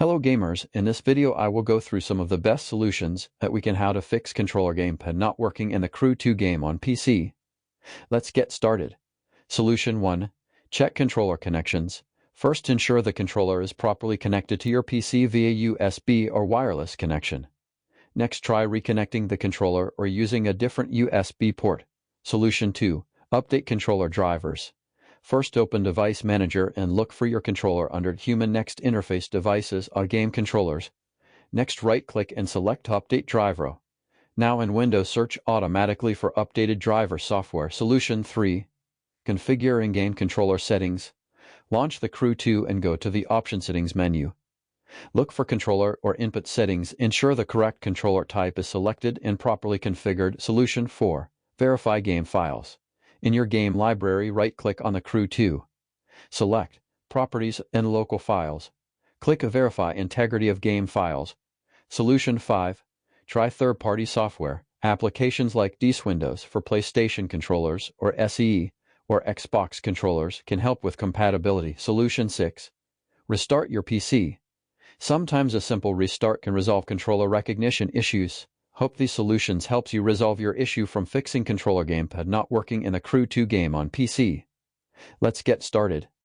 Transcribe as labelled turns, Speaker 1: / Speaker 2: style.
Speaker 1: Hello gamers, in this video I will go through some of the best solutions that we can how to fix controller gamepad not working in the Crew 2 game on PC. Let's get started. Solution 1. Check controller connections. First, ensure the controller is properly connected to your PC via USB or wireless connection. Next, try reconnecting the controller or using a different USB port. Solution 2. Update controller drivers. First, open Device Manager and look for your controller under Human Next Interface Devices or Game Controllers. Next, right-click and select Update Driver. Now in Windows, search automatically for updated driver software. Solution 3. Configure in-game controller settings. Launch the Crew 2 and go to the Option Settings menu. Look for controller or input settings. Ensure the correct controller type is selected and properly configured. Solution 4. Verify game files. In your game library, right-click on the Crew 2. Select Properties and Local Files. Click Verify Integrity of Game Files. Solution 5. Try third-party software. Applications like Windows for PlayStation controllers or SE or Xbox controllers can help with compatibility. Solution 6. Restart your PC. Sometimes a simple restart can resolve controller recognition issues. Hope these solutions helps you resolve your issue from fixing controller gamepad not working in the Crew 2 game on PC. Let's get started.